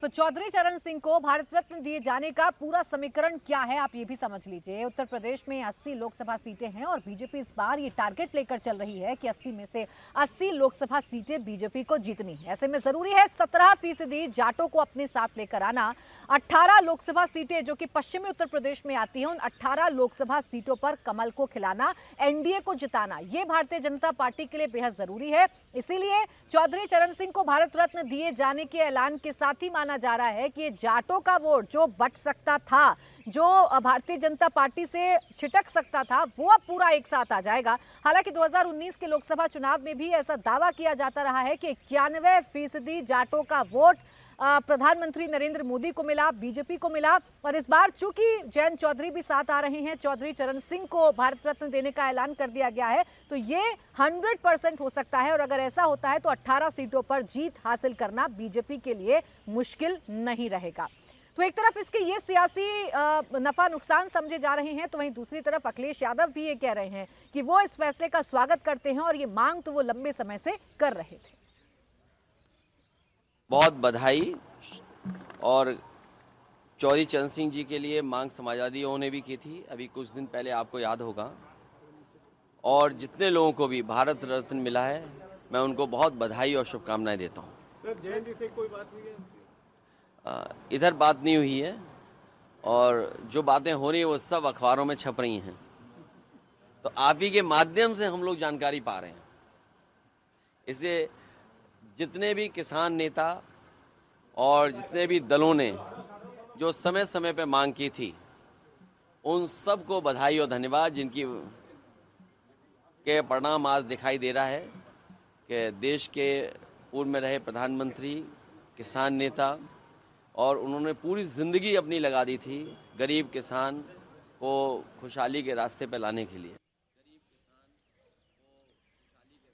चौधरी चरण सिंह को भारत रत्न दिए जाने का पूरा समीकरण क्या है, आप ये भी समझ लीजिए। उत्तर प्रदेश में 80 लोकसभा सीटें हैं और बीजेपी इस बार ये टारगेट लेकर चल रही है कि 80 में से 80 लोकसभा सीटें बीजेपी को जीतनी है। ऐसे में जरूरी है 17% जाटों को अपने साथ लेकर आना। 18 लोकसभा सीटें जो कि पश्चिमी उत्तर प्रदेश में आती हैं, उन 18 लोकसभा सीटों पर कमल को खिलाना, एनडीए को जिताना, ये भारतीय जनता पार्टी के लिए बेहद जरूरी है। इसीलिए चौधरी चरण सिंह को भारत रत्न दिए जाने के ऐलान के साथ ही माना जा रहा है कि ये जाटों का वोट जो बट सकता था, जो भारतीय जनता पार्टी से छिटक सकता था, वो अब पूरा एक साथ आ जाएगा। हालांकि 2019 के लोकसभा चुनाव में भी ऐसा दावा किया जाता रहा है कि 91% जाटों का वोट प्रधानमंत्री नरेंद्र मोदी को मिला, बीजेपी को मिला। और इस बार चूंकि जयंत चौधरी भी साथ आ रहे हैं, चौधरी चरण सिंह को भारत रत्न देने का ऐलान कर दिया गया है, तो ये 100% हो सकता है। और अगर ऐसा होता है तो 18 सीटों पर जीत हासिल करना बीजेपी के लिए मुश्किल नहीं रहेगा। तो एक तरफ इसके ये सियासी नफा नुकसान समझे जा रहे हैं, तो वहीं दूसरी तरफ अखिलेश यादव भी ये कह रहे हैं कि वो इस फैसले का स्वागत करते हैं और ये मांग तो वो लंबे समय से कर रहे थे। बहुत बधाई। और चौधरी चरण सिंह जी के लिए मांग समाजवादियों ने भी की थी अभी कुछ दिन पहले, आपको याद होगा। और जितने लोगों को भी भारत रत्न मिला है, मैं उनको बहुत बधाई और शुभकामनाएं देता हूं। सर, जयंत जी से कोई बात हुई है? इधर बात नहीं हुई है और जो बातें हो रही है वो सब अखबारों में छप रही हैं, तो आप ही के माध्यम से हम लोग जानकारी पा रहे हैं। इससे जितने भी किसान नेता और जितने भी दलों ने जो समय समय पे मांग की थी, उन सबको बधाई और धन्यवाद, जिनकी के परिणाम आज दिखाई दे रहा है कि देश के पूर्व में रहे प्रधानमंत्री, किसान नेता, और उन्होंने पूरी ज़िंदगी अपनी लगा दी थी गरीब किसान को खुशहाली के रास्ते पर लाने के लिए।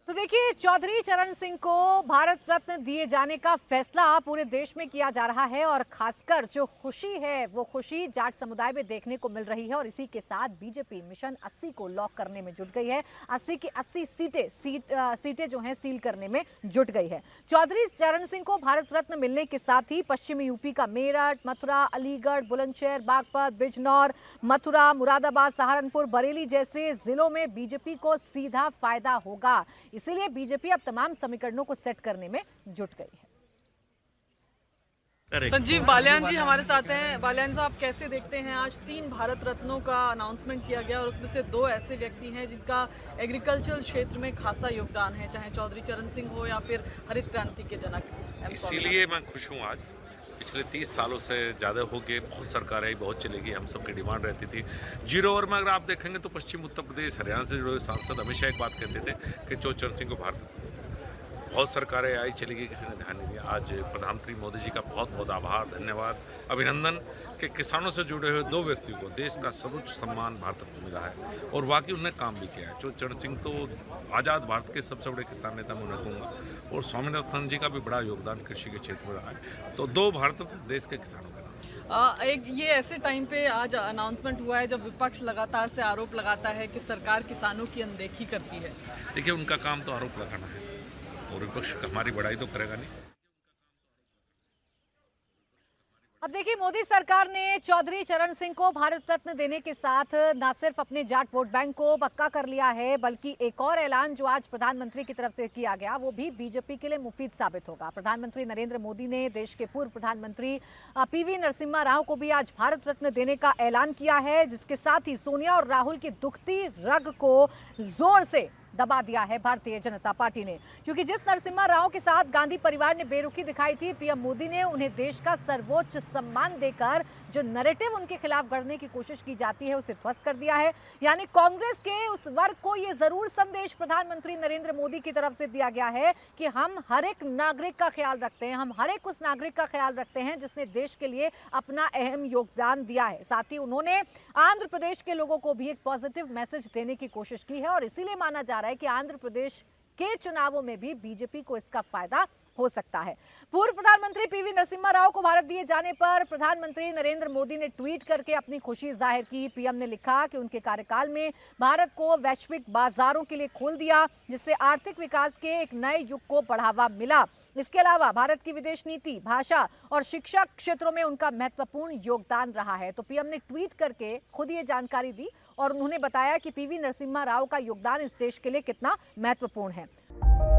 तो देखिए, चौधरी चरण सिंह को भारत रत्न दिए जाने का फैसला पूरे देश में किया जा रहा है और खासकर जो खुशी है वो खुशी जाट समुदाय में देखने को मिल रही है। और इसी के साथ बीजेपी मिशन 80 को लॉक करने में जुट गई है। 80 की 80 सीटें जो हैं सील करने में जुट गई है। चौधरी चरण सिंह को भारत रत्न मिलने के साथ ही पश्चिमी यूपी का मेरठ, मथुरा, अलीगढ़, बुलंदशहर, बागपत, बिजनौर, मथुरा, मुरादाबाद, सहारनपुर, बरेली जैसे जिलों में बीजेपी को सीधा फायदा होगा। इसीलिए बीजेपी अब तमाम समीकरणों को सेट करने में जुट गई है। संजीव बालियान जी हमारे साथ हैं। बालियान साहब, कैसे देखते हैं आज 3 भारत रत्नों का अनाउंसमेंट किया गया और उसमें से 2 ऐसे व्यक्ति हैं जिनका एग्रीकल्चर क्षेत्र में खासा योगदान है, चाहे चौधरी चरण सिंह हो या फिर हरित क्रांति के जनक। इसीलिए मैं खुश हूँ आज। पिछले 30 सालों से ज़्यादा हो गए, बहुत सरकारें आई, बहुत चलेगी, हम सबकी डिमांड रहती थी 0 ओवर में। अगर आप देखेंगे तो पश्चिम उत्तर प्रदेश, हरियाणा से जुड़े सांसद हमेशा एक बात कहते थे कि चौधरी चरण सिंह को भारत, बहुत सरकारें आई चलेगी, किसी ने ध्यान नहीं दिया। आज प्रधानमंत्री मोदी जी का बहुत बहुत आभार, धन्यवाद, अभिनंदन कि किसानों से जुड़े हुए 2 व्यक्तियों को देश का सर्वोच्च सम्मान भारत रत्न मिला है और वाकई उन्होंने काम भी किया है। चौधरी चरण सिंह तो आज़ाद भारत के सबसे बड़े किसान नेता मैं उन्हें कहूँगा, और स्वामीनाथन जी का भी बड़ा योगदान कृषि के क्षेत्र में रहा है। तो 2 भारत रत्न देश के किसानों का। एक ये ऐसे टाइम पे आज अनाउंसमेंट हुआ है जब विपक्ष लगातार से आरोप लगाता है कि सरकार किसानों की अनदेखी करती है। देखिए, उनका काम तो आरोप लगाना है और विपक्ष हमारी बड़ाई तो करेगा नहीं। अब देखिए, मोदी सरकार ने चौधरी चरण सिंह को भारत रत्न देने के साथ न सिर्फ अपने जाट वोट बैंक को पक्का कर लिया है, बल्कि एक और ऐलान जो आज प्रधानमंत्री की तरफ से किया गया वो भी बीजेपी के लिए मुफीद साबित होगा। प्रधानमंत्री नरेंद्र मोदी ने देश के पूर्व प्रधानमंत्री पीवी नरसिम्हा राव को भी आज भारत रत्न देने का ऐलान किया है, जिसके साथ ही सोनिया और राहुल की दुखती रग को जोर से दबा दिया है भारतीय जनता पार्टी ने। क्योंकि जिस नरसिम्हा राव के साथ गांधी परिवार ने बेरुखी दिखाई थी, पीएम मोदी ने उन्हें देश का सर्वोच्च सम्मान देकर जो नैरेटिव उनके खिलाफ गढ़ने की कोशिश की जाती है उसे ध्वस्त कर दिया है। यानी कांग्रेस के उस वर्ग को यह जरूर संदेश प्रधानमंत्री नरेंद्र मोदी की तरफ से दिया गया है कि हम हर एक नागरिक का ख्याल रखते हैं, हम हर एक उस नागरिक का ख्याल रखते हैं जिसने देश के लिए अपना अहम योगदान दिया है। साथ ही उन्होंने आंध्र प्रदेश के लोगों को भी एक पॉजिटिव मैसेज देने की कोशिश की है और इसीलिए माना जा रहा है कि आंध्र प्रदेश के चुनावों में भी बीजेपी को इसका फायदा हो सकता है। पूर्व प्रधानमंत्री पीवी नरसिम्हा राव को भारत दिए जाने पर प्रधानमंत्री नरेंद्र मोदी ने ट्वीट करके अपनी खुशी जाहिर की। पीएम ने लिखा कि उनके कार्यकाल में भारत को वैश्विक बाजारों के लिए खोल दिया, जिससे आर्थिक विकास के एक नए युग को बढ़ावा मिला। इसके अलावा भारत की विदेश नीति, भाषा और शिक्षा क्षेत्रों में उनका महत्वपूर्ण योगदान रहा है। तो पीएम ने ट्वीट करके खुद ये जानकारी दी और उन्होंने बताया कि पीवी नरसिम्हा राव का योगदान इस देश के लिए कितना महत्वपूर्ण है।